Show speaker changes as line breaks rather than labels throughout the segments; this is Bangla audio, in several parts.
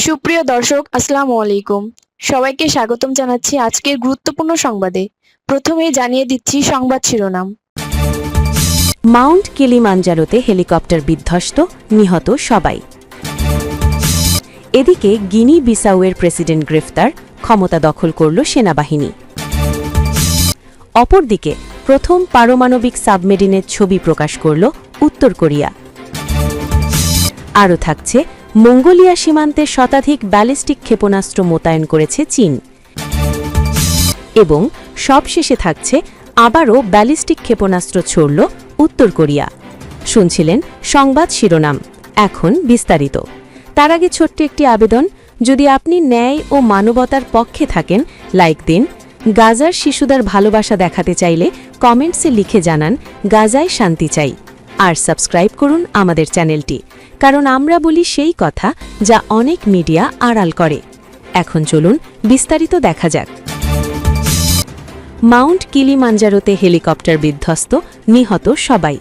সুপ্রিয় দর্শক, আসসালামু আলাইকুম। সবাইকে স্বাগতম জানাচ্ছি আজকের গুরুত্বপূর্ণ সংবাদে। প্রথমেই জানিয়ে দিচ্ছি সংবাদ শিরোনাম।
মাউন্ট কিলিমাঞ্জারোতে হেলিকপ্টার বিধ্বস্ত, নিহত সবাই। এদিকে গিনি বিসাউয়ের প্রেসিডেন্ট গ্রেফতার, ক্ষমতা দখল করল সেনাবাহিনী। অপরদিকে প্রথম পারমাণবিক সাবমেরিনের ছবি প্রকাশ করল উত্তর কোরিয়া। আরও থাকছে, মঙ্গোলিয়া সীমান্তে শতাধিক ব্যালিস্টিক ক্ষেপণাস্ত্র মোতায়েন করেছে চীন। এবং সবশেষে থাকছে, আবারও ব্যালিস্টিক ক্ষেপণাস্ত্র ছড়ল উত্তর কোরিয়া। শুনছিলেন সংবাদ শিরোনাম, এখন বিস্তারিত। তার আগে ছোট্ট একটি আবেদন, যদি আপনি ন্যায় ও মানবতার পক্ষে থাকেন, লাইক দিন। গাজার শিশুদের ভালোবাসা দেখাতে চাইলে কমেন্টসে লিখে জানান গাজায় শান্তি চাই। আর সাবস্ক্রাইব করুন আমাদের চ্যানেলটি, কারণ আমরা বলি সেই কথা যা অনেক মিডিয়া আড়াল করে। এখন চলুন বিস্তারিত দেখা যাক। মাউন্ট কিলিমাঞ্জারোতে হেলিকপ্টার বিধ্বস্ত, নিহত সবাই।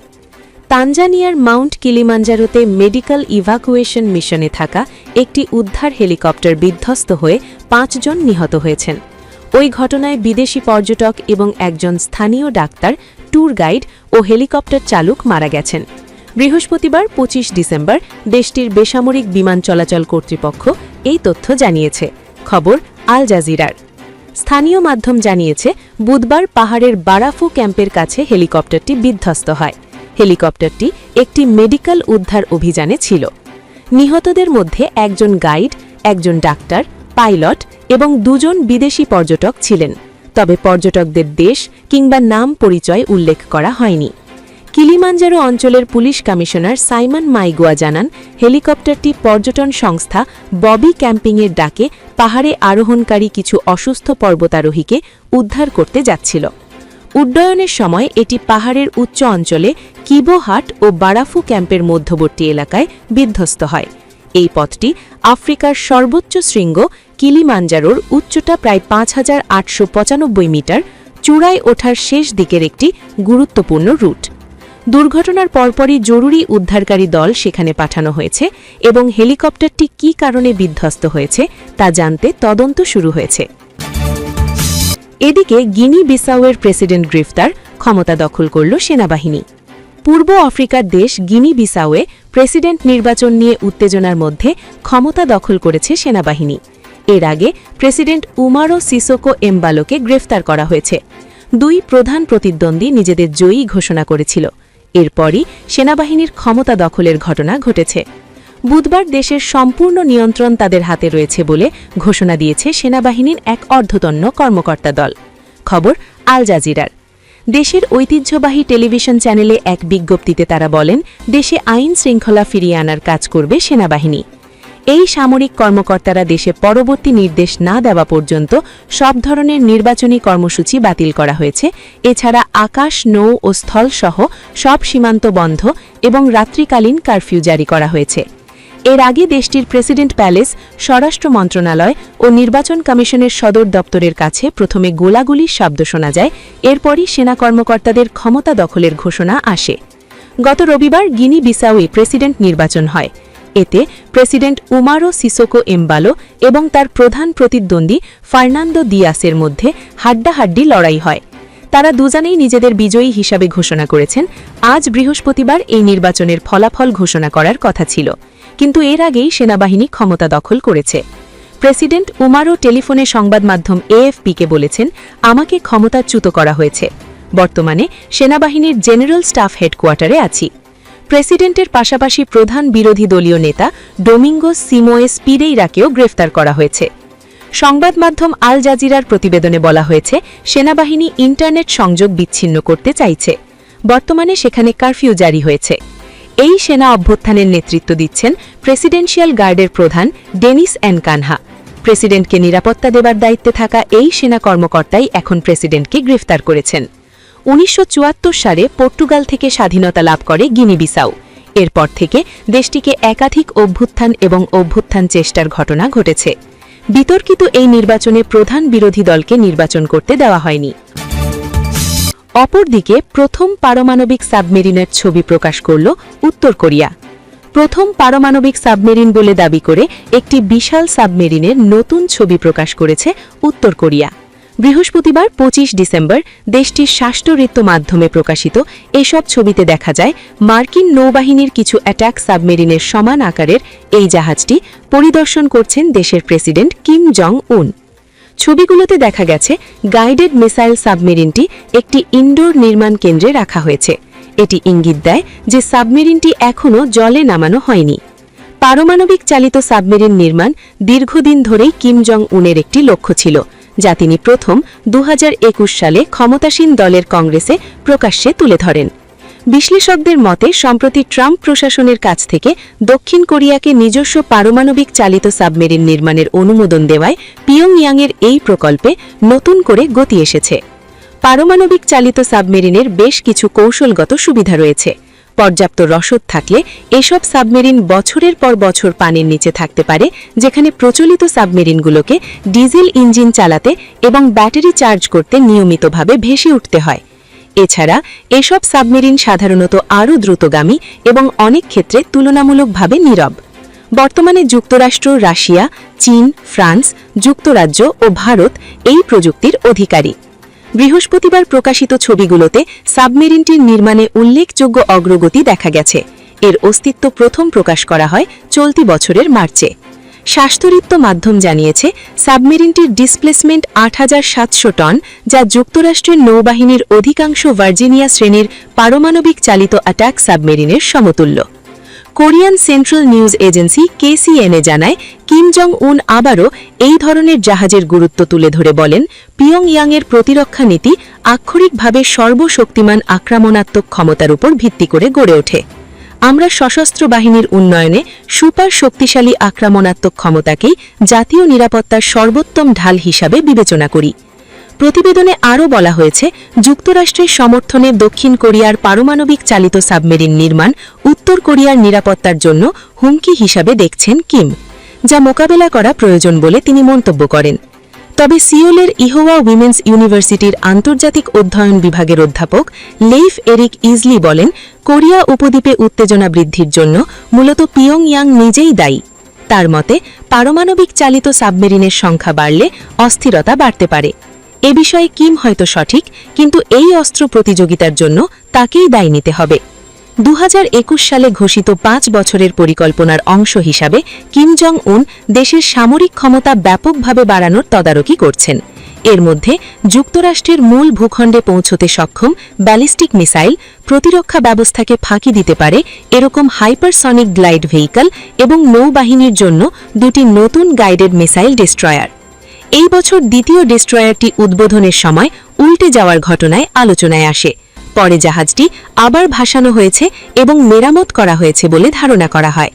তানজানিয়ার মাউন্ট কিলিমাঞ্জারোতে মেডিকেল ইভাকুয়েশন মিশনে থাকা একটি উদ্ধার হেলিকপ্টার বিধ্বস্ত হয়ে ৫ জন নিহত হয়েছেন। ওই ঘটনায় বিদেশি পর্যটক এবং একজন স্থানীয় ডাক্তার, ট্যুর গাইড ও হেলিকপ্টার চালক মারা গেছেন। বৃহস্পতিবার ২৫ ডিসেম্বর দেশটির বেসামরিক বিমান চলাচল কর্তৃপক্ষ এই তথ্য জানিয়েছে। খবর আল জাজিরার। স্থানীয় মাধ্যম জানিয়েছে, বুধবার পাহাড়ের বারাফু ক্যাম্পের কাছে হেলিকপ্টারটি বিধ্বস্ত হয়। হেলিকপ্টারটি একটি মেডিকেল উদ্ধার অভিযানে ছিল। নিহতদের মধ্যে একজন গাইড, একজন ডাক্তার, পাইলট এবং ২ জন বিদেশি পর্যটক ছিলেন। তবে পর্যটকদের দেশ কিংবা নাম পরিচয় উল্লেখ করা হয়নি। কিলিমাঞ্জারো অঞ্চলের পুলিশ কমিশনার সাইমন মাইগুয়া জানান, হেলিকপ্টারটি পর্যটন সংস্থা ববি ক্যাম্পিংয়ের ডাকে পাহাড়ে আরোহণকারী কিছু অসুস্থ পর্বতারোহীকে উদ্ধার করতে যাচ্ছিল। উড্ডয়নের সময় এটি পাহাড়ের উচ্চ অঞ্চলে কিবোহাট ও বারাফু ক্যাম্পের মধ্যবর্তী এলাকায় বিধ্বস্ত হয়। এই পথটি আফ্রিকার সর্বোচ্চ শৃঙ্গ কিলিমাঞ্জারোর উচ্চতা প্রায় ৫,৮৯৫ মিটার, চূড়ায় ওঠার শেষ দিকের একটি গুরুত্বপূর্ণ রুট। দুর্ঘটনার পরপরই জরুরি উদ্ধারকারী দল সেখানে পাঠানো হয়েছে এবং হেলিকপ্টারটি কী কারণে বিধ্বস্ত হয়েছে তা জানতে তদন্ত শুরু হয়েছে। এদিকে গিনি বিসাউয়ের প্রেসিডেন্ট গ্রেফতার, ক্ষমতা দখল করল সেনাবাহিনী। পূর্ব আফ্রিকার দেশ গিনি বিসাউয়ে প্রেসিডেন্ট নির্বাচন নিয়ে উত্তেজনার মধ্যে ক্ষমতা দখল করেছে সেনাবাহিনী। এর আগে প্রেসিডেন্ট উমারো সিসোকো এমবালোকে গ্রেফতার করা হয়েছে। ২ প্রধান প্রতিদ্বন্দ্বী নিজেদের জয়ী ঘোষণা করেছিল। এরপরই সেনাবাহিনীর ক্ষমতা দখলের ঘটনা ঘটেছে। বুধবার দেশের সম্পূর্ণ নিয়ন্ত্রণ তাদের হাতে রয়েছে বলে ঘোষণা দিয়েছে সেনাবাহিনীর এক অর্ধতন্য কর্মকর্তা দল। খবর আল জাজিরার। দেশের ঐতিহ্যবাহী টেলিভিশন চ্যানেলে এক বিজ্ঞপ্তিতে তারা বলেন, দেশে আইন শৃঙ্খলা ফিরিয়ে আনার কাজ করবে সেনাবাহিনী। এই সামরিক কর্মকর্তারা দেশে পরবর্তী নির্দেশ না দেওয়া পর্যন্ত সব ধরনের নির্বাচনী কর্মসূচি বাতিল করা হয়েছে। এছাড়া আকাশ, নৌ ও স্থল সহ সব সীমান্ত বন্ধ এবং রাত্রিকালীন কারফিউ জারি করা হয়েছে। এর আগে দেশটির প্রেসিডেন্ট প্যালেস, স্বরাষ্ট্র মন্ত্রণালয় ও নির্বাচন কমিশনের সদর দপ্তরের কাছে প্রথমে গোলাগুলির শব্দ শোনা যায়। এরপরই সেনা কর্মকর্তাদের ক্ষমতা দখলের ঘোষণা আসে। গত রবিবার গিনি বিসাউয়ে প্রেসিডেন্ট নির্বাচন হয়। এতে প্রেসিডেন্ট উমারো সিসোকো এমবালো এবং তার প্রধান প্রতিদ্বন্দ্বী ফার্নান্দো দিয়াসের মধ্যে হাড্ডাহাড্ডি লড়াই হয়। তারা দুজনেই নিজেদের বিজয়ী হিসাবে ঘোষণা করেছেন। আজ বৃহস্পতিবার এই নির্বাচনের ফলাফল ঘোষণা করার কথা ছিল, কিন্তু এর আগেই সেনাবাহিনী ক্ষমতা দখল করেছে। প্রেসিডেন্ট উমারো টেলিফোনে সংবাদ মাধ্যম এএফপিকে বলেছেন, আমাকে ক্ষমতাচ্যুত করা হয়েছে। বর্তমানে সেনাবাহিনীর জেনারেল স্টাফ হেডকোয়ার্টারে আছি। প্রেসিডেন্টের পাশাপাশি প্রধান বিরোধী দলীয় নেতা ডোমিঙ্গোস সিমোয়েস পিরেইরাকেও গ্রেফতার করা হয়েছে। সংবাদ মাধ্যম আল জাজিরার প্রতিবেদনে বলা হয়েছে, সেনাবাহিনী ইন্টারনেট সংযোগ বিচ্ছিন্ন করতে চাইছে। বর্তমানে সেখানে কারফিউ জারি হয়েছে। এই সেনা অভ্যুত্থানের নেতৃত্ব দিচ্ছেন প্রেসিডেন্সিয়াল গার্ডের প্রধান ডেনিস এনকানহা। প্রেসিডেন্টকে নিরাপত্তা দেবার দায়িত্বে থাকা এই সেনা কর্মকর্তাই এখন প্রেসিডেন্টকে গ্রেফতার করেছেন। ১৯৭৪ সালে পর্তুগাল থেকে স্বাধীনতা লাভ করে গিনি বিসাউ। এরপর থেকে দেশটিকে একাধিক অভ্যুত্থান এবং অভ্যুত্থান চেষ্টার ঘটনা ঘটেছে। বিতর্কিত এই নির্বাচনে প্রধান বিরোধী দলকে নির্বাচন করতে দেওয়া হয়নি। অপরদিকে প্রথম পারমাণবিক সাবমেরিনের ছবি প্রকাশ করল উত্তর কোরিয়া। প্রথম পারমাণবিক সাবমেরিন বলে দাবি করে একটি বিশাল সাবমেরিনের নতুন ছবি প্রকাশ করেছে উত্তর কোরিয়া। বৃহস্পতিবার ২৫ ডিসেম্বর দেশটির শাস্ত্রঋত্য মাধ্যমে প্রকাশিত এসব ছবিতে দেখা যায় মার্কিন নৌবাহিনীর কিছু অ্যাটাক সাবমেরিনের সমান আকারের এই জাহাজটি পরিদর্শন করছেন দেশের প্রেসিডেন্ট কিম জং উন। ছবিগুলোতে দেখা গেছে গাইডেড মিসাইল সাবমেরিনটি একটি ইনডোর নির্মাণ কেন্দ্রে রাখা হয়েছে। এটি ইঙ্গিত দেয় যে সাবমেরিনটি এখনও জলে নামানো হয়নি। পারমাণবিক চালিত সাবমেরিন নির্মাণ দীর্ঘদিন ধরেই কিম জং উনের একটি লক্ষ্য ছিল, যা তিনি প্রথম ২০২১ সালে ক্ষমতাসীন দলের কংগ্রেসে প্রকাশ্যে তুলে ধরেন। বিশ্লেষকদের মতে সম্প্রতি ট্রাম্প প্রশাসনের কাছ থেকে দক্ষিণ কোরিয়াকে নিজস্ব পারমাণবিক চালিত সাবমেরিন নির্মাণের অনুমোদন দেওয়ায় পিয়ংইয়াংয়ের এই প্রকল্পে নতুন করে গতি এসেছে। পারমাণবিক চালিত সাবমেরিনের বেশ কিছু কৌশলগত সুবিধা রয়েছে। পর্যাপ্ত রসদ থাকলে এসব সাবমেরিন বছরের পর বছর পানির নিচে থাকতে পারে, যেখানে প্রচলিত সাবমেরিনগুলোকে ডিজেল ইঞ্জিন চালাতে এবং ব্যাটারি চার্জ করতে নিয়মিতভাবে ভেসে উঠতে হয়। এছাড়া এসব সাবমেরিন সাধারণত আরও দ্রুতগামী এবং অনেক ক্ষেত্রে তুলনামূলকভাবে নীরব। বর্তমানে যুক্তরাষ্ট্র, রাশিয়া, চীন, ফ্রান্স, যুক্তরাজ্য ও ভারত এই প্রযুক্তির অধিকারী। বৃহস্পতিবার প্রকাশিত ছবিগুলোতে সাবমেরিনটির নির্মাণে উল্লেখযোগ্য অগ্রগতি দেখা গেছে। এর অস্তিত্ব প্রথম প্রকাশ করা হয় চলতি বছরের মার্চে। শাস্ত্রঋত্য মাধ্যম জানিয়েছে সাবমেরিনটির ডিসপ্লেসমেন্ট ৮৭০০ টন, যা যুক্তরাষ্ট্রের নৌবাহিনীর অধিকাংশ ভার্জিনিয়া শ্রেণীর পারমাণবিক চালিত অ্যাটাক সাবমেরিনের সমতুল্য। Korean central news agency KCNA জানায় কিম জং উন আবারও এই ধরনের জাহাজের গুরুত্ব তুলে ধরে বলেন, পিয়ংইয়াংয়ের প্রতিরক্ষা নীতি আক্ষরিকভাবে সর্বশক্তিমান আক্রমণাত্মক ক্ষমতার উপর ভিত্তি করে গড়ে ওঠে। আমরা সশস্ত্র বাহিনীর উন্নয়নে সুপার শক্তিশালী আক্রমণাত্মক ক্ষমতাকেই জাতীয় নিরাপত্তার সর্বোত্তম ঢাল হিসাবে বিবেচনা করি। প্রতিবেদনে আরও বলা হয়েছে, যুক্তরাষ্ট্রের সমর্থনে দক্ষিণ কোরিয়ার পারমাণবিক চালিত সাবমেরিন নির্মাণ উত্তর কোরিয়ার নিরাপত্তার জন্য হুমকি হিসাবে দেখছেন কিম, যা মোকাবেলা করা প্রয়োজন বলে তিনি মন্তব্য করেন। তবে সিওলের ইহোয়া উইমেন্স ইউনিভার্সিটির আন্তর্জাতিক অধ্যয়ন বিভাগের অধ্যাপক লেইফ এরিক ইজলি বলেন, কোরিয়া উপদ্বীপে উত্তেজনা বৃদ্ধির জন্য মূলত পিয়ংইয়াং নিজেই দায়ী। তার মতে, পারমাণবিক চালিত সাবমেরিনের সংখ্যা বাড়লে অস্থিরতা বাড়তে পারে। এ বিষয়ে কিম হয়তো সঠিক, কিন্তু এই অস্ত্র প্রতিযোগিতার জন্য তাকেই দায়ী নিতে হবে। ২০২১ সালে ঘোষিত ৫ বছরের পরিকল্পনার অংশ হিসাবে কিম জং উন দেশের সামরিক ক্ষমতা ব্যাপকভাবে বাড়ানোর তদারকি করছেন। এর মধ্যে যুক্তরাষ্ট্রের মূল ভূখণ্ডে পৌঁছতে সক্ষম ব্যালিস্টিক মিসাইল, প্রতিরক্ষা ব্যবস্থাকে ফাঁকি দিতে পারে এরকম হাইপারসনিক গ্লাইড ভেহিকল এবং নৌবাহিনীর জন্য ২টি নতুন গাইডেড মিসাইল ডিস্ট্রয়ার। এই বছর দ্বিতীয় ডিস্ট্রয়ারটি উদ্বোধনের সময় উল্টে যাওয়ার ঘটনায় আলোচনায় আসে। পরে জাহাজটি আবার ভাসানো হয়েছে এবং মেরামত করা হয়েছে বলে ধারণা করা হয়।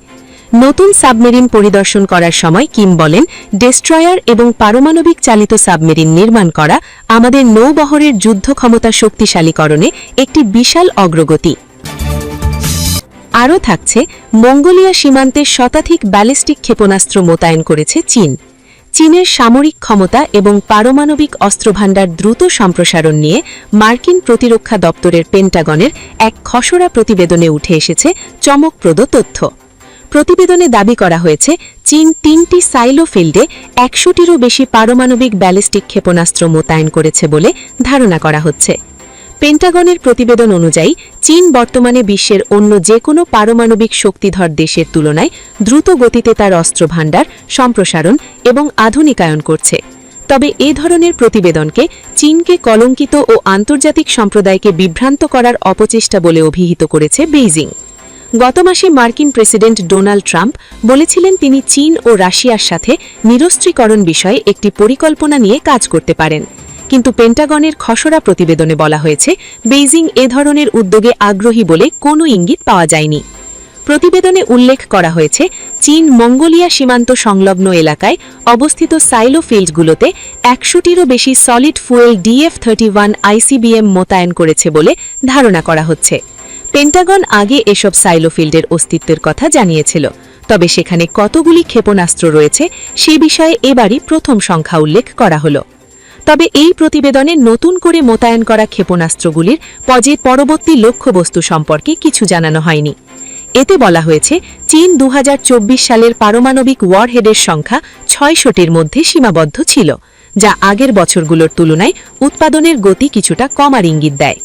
নতুন সাবমেরিন পরিদর্শন করার সময় কিম বলেন, ডেস্ট্রয়ার এবং পারমাণবিক চালিত সাবমেরিন নির্মাণ করা আমাদের নৌবহরের যুদ্ধ ক্ষমতা শক্তিশালীকরণে একটি বিশাল অগ্রগতি। আরও থাকছে, মঙ্গোলিয়া সীমান্তে শতাধিক ব্যালিস্টিক ক্ষেপণাস্ত্র মোতায়েন করেছে চীন। চীনের সামরিক ক্ষমতা এবং পারমাণবিক অস্ত্রভাণ্ডার দ্রুত সম্প্রসারণ নিয়ে মার্কিন প্রতিরক্ষা দপ্তরের পেন্টাগনের এক খসড়া প্রতিবেদনে উঠে এসেছে চমকপ্রদ তথ্য। প্রতিবেদনে দাবি করা হয়েছে, চীন ৩টি সাইলো ফিল্ডে ১০০টিরও বেশি পারমাণবিক ব্যালিস্টিক ক্ষেপণাস্ত্র মোতায়েন করেছে বলে ধারণা করা হচ্ছে। পেন্টাগনের প্রতিবেদন অনুযায়ী চীন বর্তমানে বিশ্বের অন্য যে কোনো পারমাণবিক শক্তিধর দেশের তুলনায় দ্রুত গতিতে তার অস্ত্রভাণ্ডার সম্প্রসারণ এবং আধুনিকায়ন করছে। তবে এ ধরনের প্রতিবেদনকে চীনকে কলঙ্কিত ও আন্তর্জাতিক সম্প্রদায়কে বিভ্রান্ত করার অপচেষ্টা বলে অভিহিত করেছে বেইজিং। গত মাসে মার্কিন প্রেসিডেন্ট ডোনাল্ড ট্রাম্প বলেছিলেন তিনি চীন ও রাশিয়ার সাথে নিরস্ত্রীকরণ বিষয়ে একটি পরিকল্পনা নিয়ে কাজ করতে পারেন, কিন্তু পেন্টাগনের খসড়া প্রতিবেদনে বলা হয়েছে বেইজিং এ ধরনের উদ্যোগে আগ্রহী বলে কোনো ইঙ্গিত পাওয়া যায়নি। প্রতিবেদনে উল্লেখ করা হয়েছে, চীন মঙ্গোলিয়া সীমান্ত সংলগ্ন এলাকায় অবস্থিত সাইলো ফিল্ডগুলোতে ১০০টিরও বেশি সলিড ফুয়েল DF-31 ICBM মোতায়েন করেছে বলে ধারণা করা হচ্ছে। পেন্টাগন আগে এসব সাইলো ফিল্ডের অস্তিত্বের কথা জানিয়েছিল, তবে সেখানে কতগুলি ক্ষেপণাস্ত্র রয়েছে সে বিষয়ে এবারই প্রথম সংখ্যা উল্লেখ করা হলো। তবে এই প্রতিবেদনে নতুন করে মোতায়েন করা ক্ষেপণাস্ত্রগুলির পরবর্তী লক্ষ্যবস্তু সম্পর্কে কিছু জানানো হয়নি। এতে বলা হয়েছে চীন 2024 সালের পারমাণবিক ওয়ারহেডের সংখ্যা 600টির মধ্যে সীমাবদ্ধ ছিল, যা আগের বছরগুলোর তুলনায় উৎপাদনের গতি কিছুটা কমার ইঙ্গিত দেয়।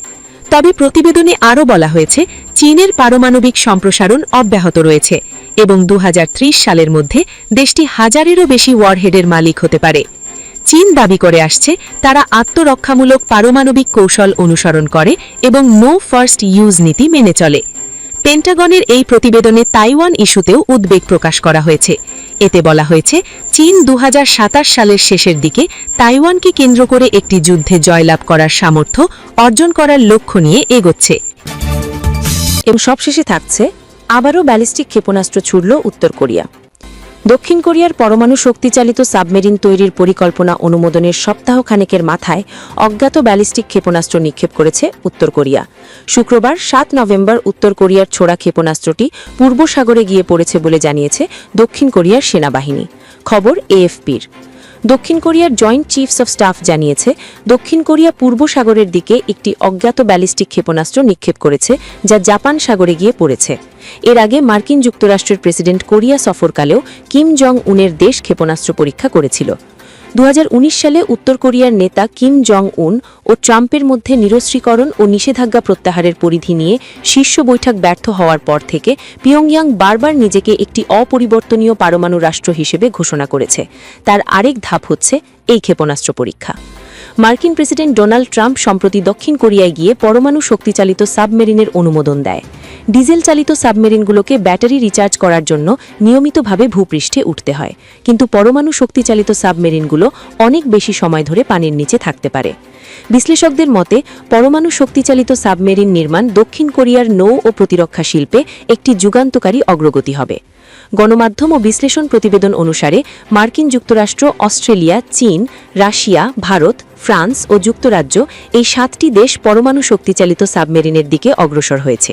তবে প্রতিবেদনে আরও বলা হয়েছে চীনের পারমাণবিক সম্প্রসারণ অব্যাহত রয়েছে এবং 2030 সালের মধ্যে দেশটি হাজারেরও বেশি ওয়ারহেডের মালিক হতে পারে। চীন দাবি করে আসছে তারা আত্মরক্ষামূলক পারমাণবিক কৌশল অনুসরণ করে এবং নো ফার্স্ট ইউজ নীতি মেনে চলে। পেন্টাগনের এই প্রতিবেদনে তাইওয়ান ইস্যুতেও উদ্বেগ প্রকাশ করা হয়েছে। এতে বলা হয়েছে চীন 2027 সালের শেষের দিকে তাইওয়ানকে কেন্দ্র করে একটি যুদ্ধে জয়লাভ করার সামর্থ্য অর্জন করার লক্ষ্য নিয়ে এগোচ্ছে।
এবং সবশেষে থাকছে আবারও ব্যালিস্টিক ক্ষেপণাস্ত্র ছুড়ল উত্তর কোরিয়া। দক্ষিণ কোরিয়ার পরমাণু শক্তিচালিত সাবমেরিন তৈরির পরিকল্পনা অনুমোদনের সপ্তাহখানেকের মাথায় অজ্ঞাত ব্যালিস্টিক ক্ষেপণাস্ত্র নিক্ষেপ করেছে উত্তর কোরিয়া। শুক্রবার 7 নভেম্বর উত্তর কোরিয়ার ছোড়া ক্ষেপণাস্ত্রটি পূর্ব সাগরে গিয়ে পড়েছে বলে জানিয়েছে দক্ষিণ কোরিয়ার সেনাবাহিনী। খবর এএফপির। দক্ষিণ কোরিয়ার জয়েন্ট চিফস অফ স্টাফ জানিয়েছে দক্ষিণ কোরিয়া পূর্ব সাগরের দিকে একটি অজ্ঞাত ব্যালিস্টিক ক্ষেপণাস্ত্র নিক্ষেপ করেছে, যা জাপান সাগরে গিয়ে পড়েছে। এর আগে মার্কিন যুক্তরাষ্ট্রের প্রেসিডেন্ট কোরিয়া সফরকালেও কিম জং উনের দেশ ক্ষেপণাস্ত্র পরীক্ষা করেছিল। 2019 সালে উত্তর কোরিয়ার নেতা কিম জং উন ও ট্রাম্পের মধ্যে নিরস্ত্রীকরণ ও নিষেধাজ্ঞা প্রত্যাহারের পরিধি নিয়ে শীর্ষ বৈঠক ব্যর্থ হওয়ার পর থেকে পিয়ংইয়াং বারবার নিজেকে একটি অপরিবর্তনীয় পারমাণু রাষ্ট্র হিসেবে ঘোষণা করেছে। তার আরেক ধাপ হচ্ছে এই ক্ষেপণাস্ত্র পরীক্ষা। মার্কিন প্রেসিডেন্ট ডোনাল্ড ট্রাম্প সম্প্রতি দক্ষিণ কোরিয়ায় গিয়ে পরমাণু শক্তিচালিত সাবমেরিনের অনুমোদন দেয়। ডিজেল চালিত সাবমেরিনগুলোকে ব্যাটারি রিচার্জ করার জন্য নিয়মিতভাবে ভূপৃষ্ঠে উঠতে হয়, কিন্তু পরমাণু শক্তিচালিত সাবমেরিনগুলো অনেক বেশি সময় ধরে পানির নিচে থাকতে পারে। বিশ্লেষকদের মতে পরমাণু শক্তিচালিত সাবমেরিন নির্মাণ দক্ষিণ কোরিয়ার নৌ ও প্রতিরক্ষা শিল্পে একটি যুগান্তকারী অগ্রগতি হবে। গণমাধ্যম ও বিশ্লেষণ প্রতিবেদন অনুসারে মার্কিন যুক্তরাষ্ট্র, অস্ট্রেলিয়া, চীন, রাশিয়া, ভারত, ফ্রান্স ও যুক্তরাজ্য এই 7টি দেশ পরমাণু শক্তিচালিত সাবমেরিনের দিকে অগ্রসর হয়েছে।